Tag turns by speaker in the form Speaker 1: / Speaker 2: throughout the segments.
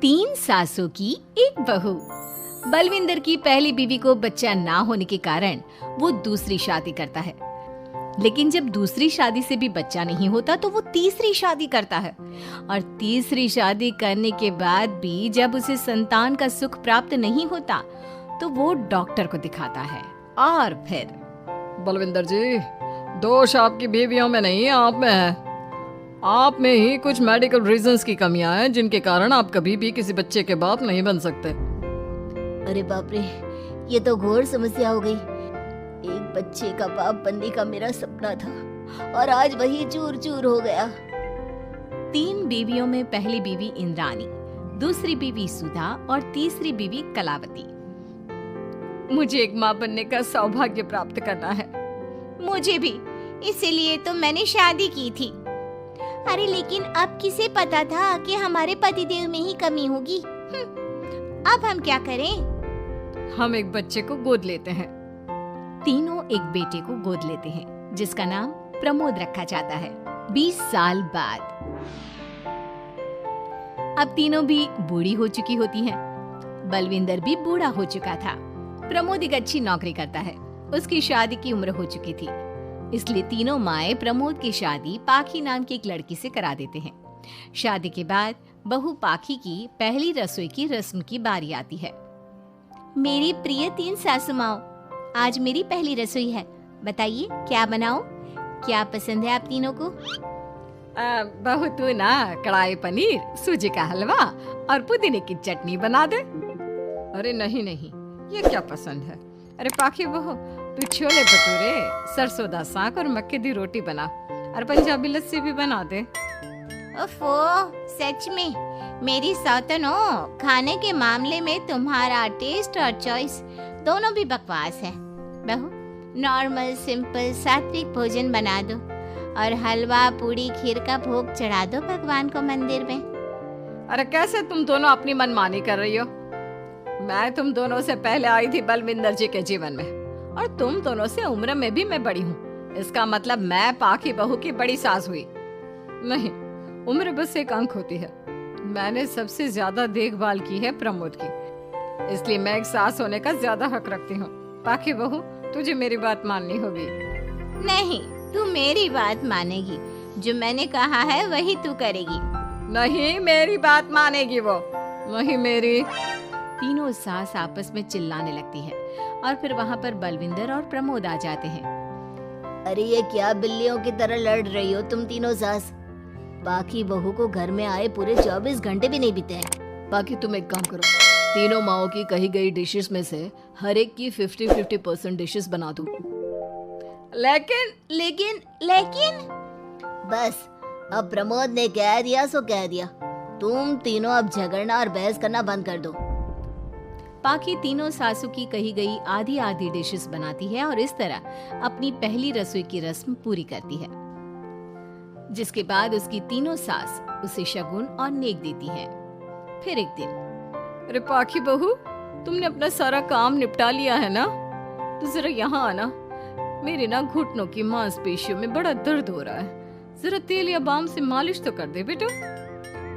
Speaker 1: तीन सासों की एक बहू। बलविंदर की पहली बीवी को बच्चा ना होने के कारण वो दूसरी शादी करता है, लेकिन जब दूसरी शादी से भी बच्चा नहीं होता तो वो तीसरी शादी करता है, और तीसरी शादी करने के बाद भी जब उसे संतान का सुख प्राप्त नहीं होता तो वो डॉक्टर को दिखाता है। और फिर
Speaker 2: बलविंदर जी, दोष आपकी बीवियों में नहीं, आप में है। आप में ही कुछ मेडिकल रीजंस की कमियां हैं जिनके कारण आप कभी भी किसी बच्चे के बाप नहीं बन सकते।
Speaker 3: अरे बाप रे, ये तो घोर समस्या हो गई। एक बच्चे का बाप बनने का मेरा सपना था और आज वही चूर चूर हो गया।
Speaker 1: तीन बीवियों में पहली बीवी इंद्राणी, दूसरी बीवी सुधा और तीसरी बीवी कलावती। मुझे एक माँ बनने का सौभाग्य प्राप्त करना है।
Speaker 3: मुझे भी, इसीलिए तो मैंने शादी की थी। अरे लेकिन अब किसे पता था कि हमारे पतिदेव में ही कमी होगी। अब हम क्या करें?
Speaker 2: हम एक बच्चे को गोद लेते हैं।
Speaker 1: तीनों एक बेटे को गोद लेते हैं जिसका नाम प्रमोद रखा जाता है। 20 साल बाद अब तीनों भी बूढ़ी हो चुकी होती हैं। बलविंदर भी बूढ़ा हो चुका था। प्रमोद एक अच्छी नौकरी करता है। उसकी शादी की उम्र हो चुकी थी, इसलिए तीनों माएं प्रमोद की शादी पाखी नाम की एक लड़की से करा देते हैं। शादी के बाद बहू पाखी की पहली रसोई की रस्म की बारी आती है।
Speaker 3: मेरी प्रिय तीन सासू माओ, आज मेरी पहली रसोई है। बताइए क्या बनाऊं? क्या पसंद है आप तीनों को?
Speaker 2: बहू तू ना कढ़ाई पनीर, सूजी का हलवा और पुदीने की चटनी बना दे। अरे नहीं नहीं, ये क्या पसंद है? अरे पाखी बहू, तू छोले भटूरे, सरसों दा साग और मक्के दी रोटी बना और पंजाबी लस्सी भी बना दे।
Speaker 3: ओफो, सच में मेरी सौतनो, खाने के मामले में तुम्हारा टेस्ट और चॉइस दोनों भी बकवास है। बहू, नॉर्मल सिंपल सात्विक भोजन बना दो और हलवा पूड़ी खीर का भोग चढ़ा दो भगवान को मंदिर में।
Speaker 2: अरे कैसे तुम दोनों अपनी मनमानी कर रही हो? मैं तुम दोनों से पहले आई थी बलविंदर जी के जीवन में, और तुम दोनों से उम्र में भी मैं बड़ी हूँ। इसका मतलब मैं पाखी बहू की बड़ी सास हुई? नहीं, उम्र बस एक अंक होती है। मैंने सबसे ज्यादा देखभाल की है प्रमोद की, इसलिए मैं एक सास होने का ज्यादा हक रखती हूँ। पाखी बहू, तुझे मेरी बात माननी होगी।
Speaker 3: नहीं, तू मेरी बात मानेगी। जो मैंने कहा है वही तू करेगी।
Speaker 2: नहीं, मेरी बात मानेगी वो। नहीं मेरी।
Speaker 1: तीनों सास आपस में चिल्लाने लगती है और फिर वहाँ पर बलविंदर और प्रमोद आ जाते हैं।
Speaker 3: अरे ये क्या बिल्लियों की तरह लड़ रही हो तुम तीनों सास? बाकी बहू को घर में आए पूरे 24 घंटे भी नहीं बीते हैं।
Speaker 4: बाकी तुम एक काम करो, तीनों माओं की कही गई डिशेस में से हर एक की 50-50% डिशेस बना दो।
Speaker 3: लेकिन बस, अब प्रमोद ने कह दिया सो कह दिया। तुम तीनों अब झगड़ना और बहस करना बंद कर दो।
Speaker 1: पाखी तीनों सासू की कही गई आधी आधी डिशेस बनाती है और इस तरह अपनी पहली रसोई की रस्म पूरी करती है, जिसके बाद उसकी तीनों सास उसे शगुन और नेक देती हैं। फिर एक दिन,
Speaker 2: अरे पाखी बहू, तुमने अपना सारा काम निपटा लिया है ना? तो जरा यहाँ आना। मेरे ना घुटनों की मांसपेशियों में बड़ा दर्द हो रहा है। जरा तेल या बाम से मालिश तो कर दे बेटा।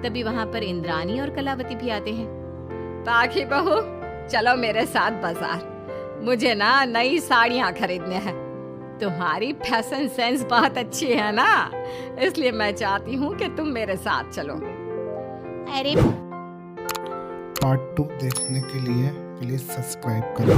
Speaker 1: तभी वहाँ पर इंद्राणी और कलावती भी आते हैं।
Speaker 2: पाखी बहू, चलो मेरे साथ बाजार। मुझे ना नई साड़ियाँ खरीदने हैं। तुम्हारी फैशन सेंस बहुत अच्छी है ना, इसलिए मैं चाहती हूँ कि तुम मेरे साथ चलो।
Speaker 3: अरे
Speaker 5: पार्ट 2 देखने के लिए प्लीज सब्सक्राइब करो।